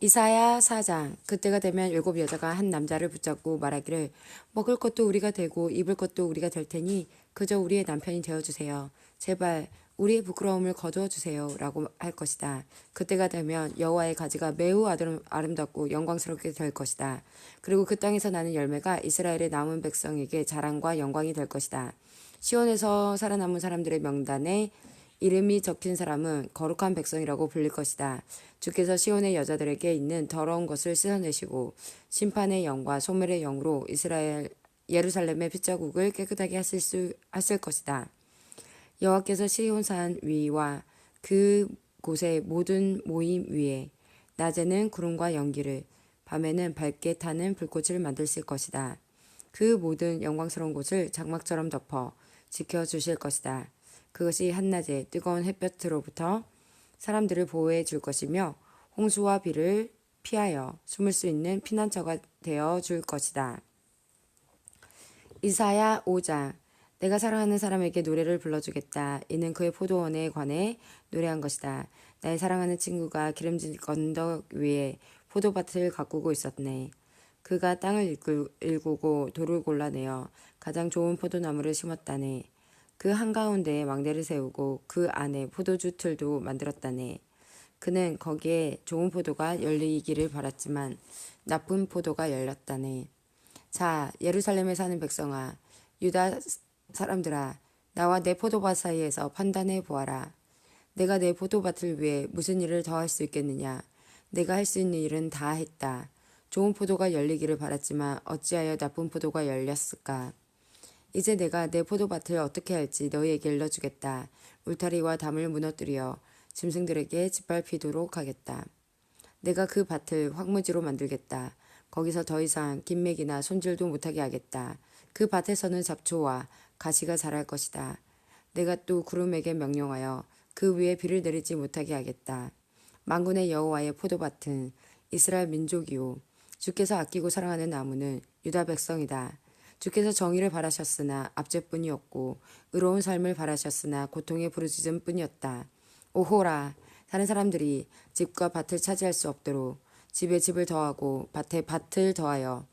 이사야 4장. 그때가 되면 일곱 여자가 한 남자를 붙잡고 말하기를 먹을 것도 우리가 되고 입을 것도 우리가 될 테니 그저 우리의 남편이 되어주세요. 제발 우리의 부끄러움을 거두어 주세요. 라고 할 것이다. 그때가 되면 여호와의 가지가 매우 아름답고 영광스럽게 될 것이다. 그리고 그 땅에서 나는 열매가 이스라엘의 남은 백성에게 자랑과 영광이 될 것이다. 시온에서 살아남은 사람들의 명단에 이름이 적힌 사람은 거룩한 백성이라고 불릴 것이다. 주께서 시온의 여자들에게 있는 더러운 것을 씻어내시고 심판의 영과 소멸의 영으로 예루살렘의 핏자국을 깨끗하게 하실 것이다. 여호와께서 시온산 위와 그 곳의 모든 모임 위에 낮에는 구름과 연기를 밤에는 밝게 타는 불꽃을 만드실 것이다. 그 모든 영광스러운 곳을 장막처럼 덮어 지켜주실 것이다. 그것이 한낮에 뜨거운 햇볕으로부터 사람들을 보호해 줄 것이며 홍수와 비를 피하여 숨을 수 있는 피난처가 되어 줄 것이다. 이사야 5장. 내가 사랑하는 사람에게 노래를 불러주겠다. 이는 그의 포도원에 관해 노래한 것이다. 나의 사랑하는 친구가 기름진 언덕 위에 포도밭을 가꾸고 있었네. 그가 땅을 일구고 돌을 골라내어 가장 좋은 포도나무를 심었다네. 그 한가운데에 망대를 세우고 그 안에 포도주 틀도 만들었다네. 그는 거기에 좋은 포도가 열리기를 바랐지만 나쁜 포도가 열렸다네. 자, 예루살렘에 사는 백성아, 유다 사람들아, 나와 내 포도밭 사이에서 판단해 보아라. 내가 내 포도밭을 위해 무슨 일을 더 할 수 있겠느냐? 내가 할 수 있는 일은 다 했다. 좋은 포도가 열리기를 바랐지만 어찌하여 나쁜 포도가 열렸을까? 이제 내가 내 포도밭을 어떻게 할지 너희에게 일러주겠다. 울타리와 담을 무너뜨려 짐승들에게 짓밟히도록 하겠다. 내가 그 밭을 황무지로 만들겠다. 거기서 더 이상 긴맥이나 손질도 못하게 하겠다. 그 밭에서는 잡초와 가시가 자랄 것이다. 내가 또 구름에게 명령하여 그 위에 비를 내리지 못하게 하겠다. 만군의 여호와의 포도밭은 이스라엘 민족이요. 주께서 아끼고 사랑하는 나무는 유다 백성이다. 주께서 정의를 바라셨으나 압제뿐이었고 의로운 삶을 바라셨으나 고통의 부르짖음뿐이었다. 오호라, 다른 사람들이 집과 밭을 차지할 수 없도록 집에 집을 더하고 밭에 밭을 더하여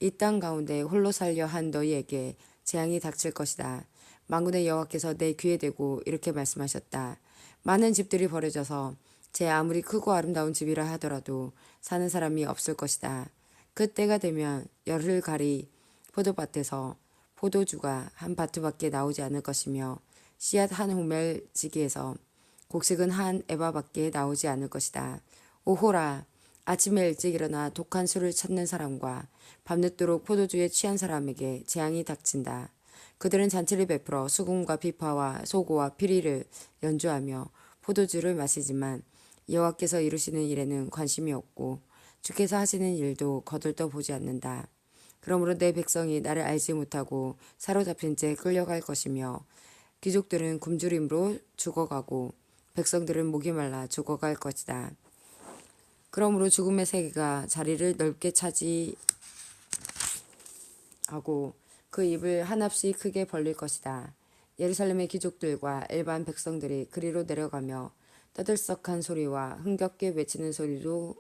이 땅 가운데 홀로 살려 한 너희에게 재앙이 닥칠 것이다. 만군의 여호와께서 내 귀에 대고 이렇게 말씀하셨다. 많은 집들이 버려져서 제 아무리 크고 아름다운 집이라 하더라도 사는 사람이 없을 것이다. 그때가 되면 열흘 가리 포도밭에서 포도주가 한 바트밖에 나오지 않을 것이며 씨앗 한 호멜지기에서 곡식은 한 에바밖에 나오지 않을 것이다. 오호라, 아침에 일찍 일어나 독한 술을 찾는 사람과 밤늦도록 포도주에 취한 사람에게 재앙이 닥친다. 그들은 잔치를 베풀어 수금과 비파와 소고와 피리를 연주하며 포도주를 마시지만 여호와께서 이루시는 일에는 관심이 없고 주께서 하시는 일도 거들떠 보지 않는다. 그러므로 내 백성이 나를 알지 못하고 사로잡힌 채 끌려갈 것이며 귀족들은 굶주림으로 죽어가고 백성들은 목이 말라 죽어갈 것이다. 그러므로 죽음의 세계가 자리를 넓게 차지하고 그 입을 한없이 크게 벌릴 것이다. 예루살렘의 귀족들과 일반 백성들이 그리로 내려가며 떠들썩한 소리와 흥겹게 외치는 소리로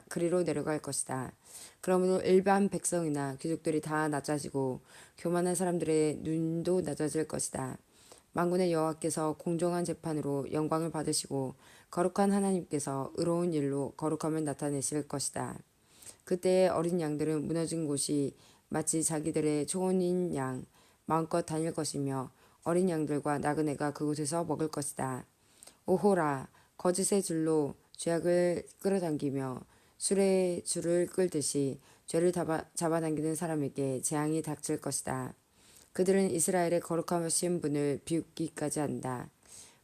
그리로 내려갈 것이다. 그러므로 일반 백성이나 귀족들이 다 낮아지고 교만한 사람들의 눈도 낮아질 것이다. 만군의 여호와께서 공정한 재판으로 영광을 받으시고 거룩한 하나님께서 의로운 일로 거룩함을 나타내실 것이다. 그때의 어린 양들은 무너진 곳이 마치 자기들의 초혼인 양 마음껏 다닐 것이며 어린 양들과 나그네가 그곳에서 먹을 것이다. 오호라, 거짓의 줄로 죄악을 끌어당기며 술의 줄을 끌듯이 죄를 잡아당기는 사람에게 재앙이 닥칠 것이다. 그들은 이스라엘의 거룩하신 분을 비웃기까지 한다.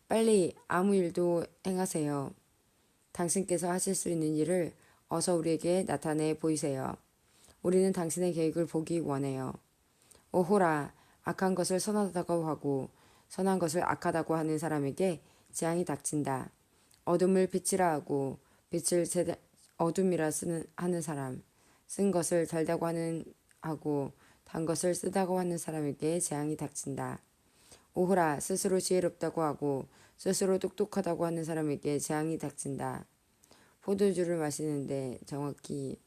빨리 아무 일도 행하세요. 당신께서 하실 수 있는 일을 어서 우리에게 나타내 보이세요. 우리는 당신의 계획을 보기 원해요. 오호라, 악한 것을 선하다고 하고 선한 것을 악하다고 하는 사람에게 재앙이 닥친다. 어둠을 빛이라 하고 빛을 어둠이라 하는 사람, 쓴 것을 달다고 하고 단 것을 쓰다고 하는 사람에게 재앙이 닥친다. 오호라, 스스로 지혜롭다고 하고 스스로 똑똑하다고 하는 사람에게 재앙이 닥친다. 포도주를 마시는데 정확히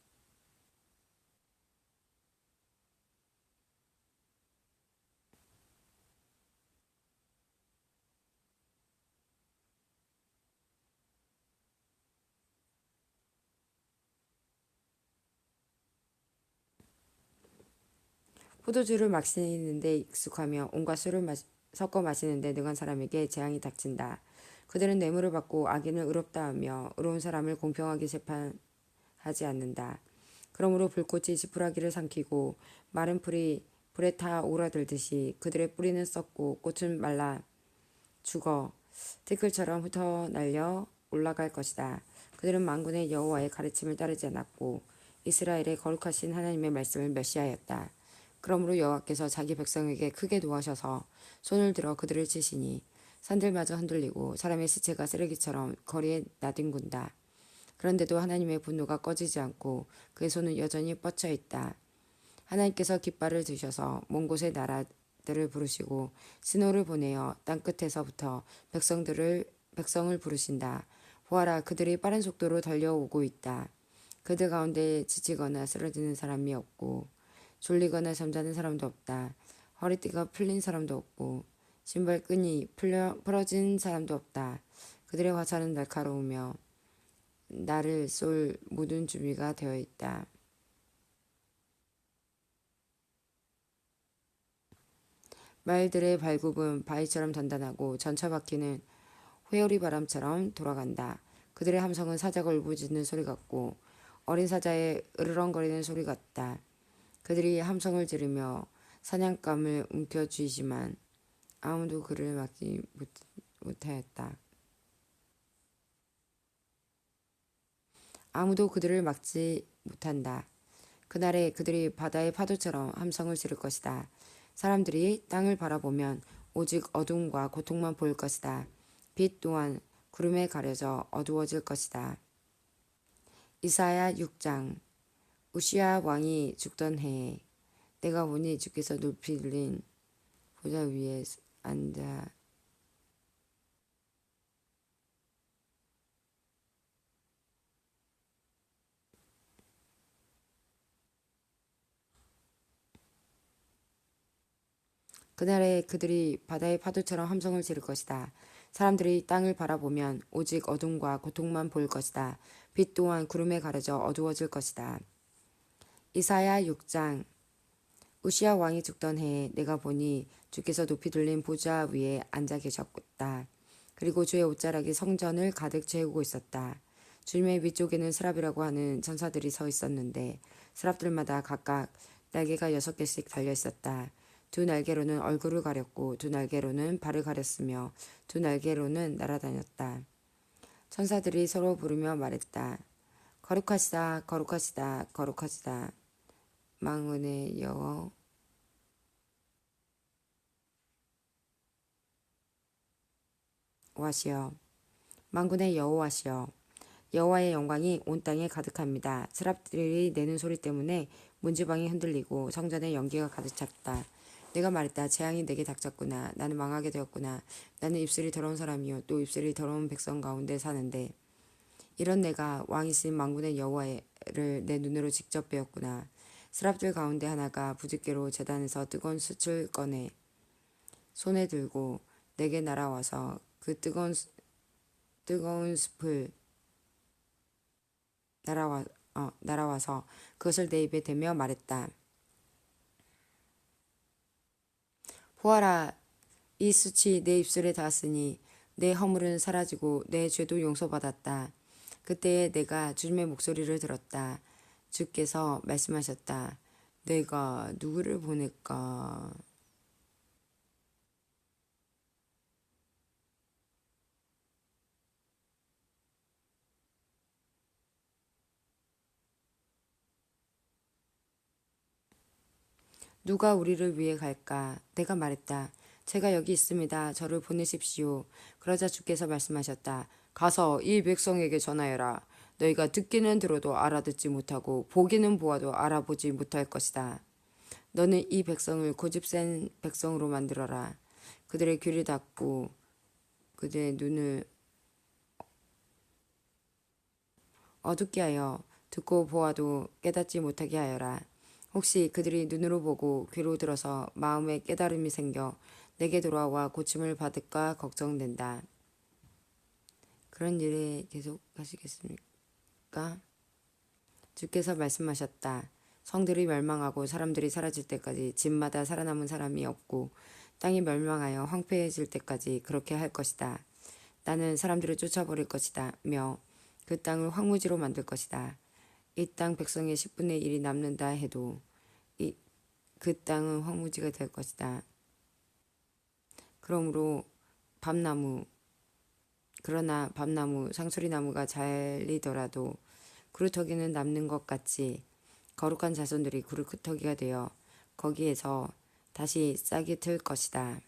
포도주를 마시는데 익숙하며 온갖 술을 섞어 마시는데 능한 사람에게 재앙이 닥친다. 그들은 뇌물을 받고 악인을 의롭다 하며 의로운 사람을 공평하게 재판하지 않는다. 그러므로 불꽃이 지푸라기를 삼키고 마른 풀이 불에 타 오라들듯이 그들의 뿌리는 썩고 꽃은 말라 죽어 티끌처럼 흩어날려 올라갈 것이다. 그들은 만군의 여호와의 가르침을 따르지 않았고 이스라엘의 거룩하신 하나님의 말씀을 멸시하였다. 그러므로 여호와께서 자기 백성에게 크게 노하셔서 손을 들어 그들을 치시니 산들마저 흔들리고 사람의 시체가 쓰레기처럼 거리에 나뒹군다. 그런데도 하나님의 분노가 꺼지지 않고 그의 손은 여전히 뻗쳐 있다. 하나님께서 깃발을 드셔서 먼 곳의 나라들을 부르시고 신호를 보내어 땅끝에서부터 백성을 부르신다. 보아라, 그들이 빠른 속도로 달려오고 있다. 그들 가운데 지치거나 쓰러지는 사람이 없고 졸리거나 잠자는 사람도 없다. 허리띠가 풀린 사람도 없고 신발끈이 풀어진 사람도 없다. 그들의 화살은 날카로우며 나를 쏠 모든 준비가 되어 있다. 말들의 발굽은 바위처럼 단단하고 전차 바퀴는 회오리 바람처럼 돌아간다. 그들의 함성은 사자가 울부짖는 소리 같고 어린 사자의 으르렁거리는 소리 같다. 그들이 함성을 지르며 사냥감을 움켜쥐지만 아무도 그를 막지 못하였다. 아무도 그들을 막지 못한다. 그날에 그들이 바다의 파도처럼 함성을 지를 것이다. 사람들이 땅을 바라보면 오직 어둠과 고통만 보일 것이다. 빛 또한 구름에 가려져 어두워질 것이다. 이사야 6장. 우시야 왕이 죽던 해에 내가 보니 주께서 높이 들린 보좌 위에 앉아 그날에 그들이 바다의 파도처럼 함성을 지를 것이다. 사람들이 땅을 바라보면 오직 어둠과 고통만 보일 것이다. 빛 또한 구름에 가려져 어두워질 것이다. 이사야 6장. 우시야 왕이 죽던 해에 내가 보니 주께서 높이 들린 보좌 위에 앉아 계셨다. 그리고 주의 옷자락이 성전을 가득 채우고 있었다. 주님의 위쪽에는 스랍이라고 하는 전사들이 서 있었는데 스랍들마다 각각 날개가 6개씩 달려 있었다. 두 날개로는 얼굴을 가렸고 두 날개로는 발을 가렸으며 두 날개로는 날아다녔다. 천사들이 서로 부르며 말했다. 거룩하시다, 거룩하시다, 거룩하시다. 만군의 여호와시여, 만군의 여호와시여, 여호와의 영광이 온 땅에 가득합니다. 스랍들이 내는 소리 때문에 문지방이 흔들리고 성전에 연기가 가득 찼다. 내가 말했다. 재앙이 내게 닥쳤구나. 나는 망하게 되었구나. 나는 입술이 더러운 사람이요 또 입술이 더러운 백성 가운데 사는데 이런 내가 왕이신 만군의 여호와를 내 눈으로 직접 배웠구나. 스랍들 가운데 하나가 부집개로 제단에서 뜨거운 숯을 꺼내 손에 들고 내게 날아와서 그 뜨거운 숲을 날아와서 그것을 내 입에 대며 말했다. 보아라, 이 숯이 내 입술에 닿았으니 내 허물은 사라지고 내 죄도 용서받았다. 그때에 내가 주님의 목소리를 들었다. 주께서 말씀하셨다. 내가 누구를 보낼까? 누가 우리를 위해 갈까? 내가 말했다. 제가 여기 있습니다. 저를 보내십시오. 그러자 주께서 말씀하셨다. 가서 이 백성에게 전하여라. 너희가 듣기는 들어도 알아듣지 못하고 보기는 보아도 알아보지 못할 것이다. 너는 이 백성을 고집센 백성으로 만들어라. 그들의 귀를 닫고 그들의 눈을 어둡게 하여 듣고 보아도 깨닫지 못하게 하여라. 혹시 그들이 눈으로 보고 귀로 들어서 마음에 깨달음이 생겨 내게 돌아와 고침을 받을까 걱정된다. 그런 일에 계속 하시겠습니까? 주께서 말씀하셨다. 성들이 멸망하고 사람들이 사라질 때까지 집마다 살아남은 사람이 없고 땅이 멸망하여 황폐해질 때까지 그렇게 할 것이다. 나는 사람들을 쫓아버릴 것이다며 그 땅을 황무지로 만들 것이다. 이 땅 백성의 10분의 1이 남는다 해도 그 땅은 황무지가 될 것이다. 그러나 밤나무, 상수리나무가 잘리더라도 구루터기는 남는 것 같이 거룩한 자손들이 구루터기가 되어 거기에서 다시 싹이 틀 것이다.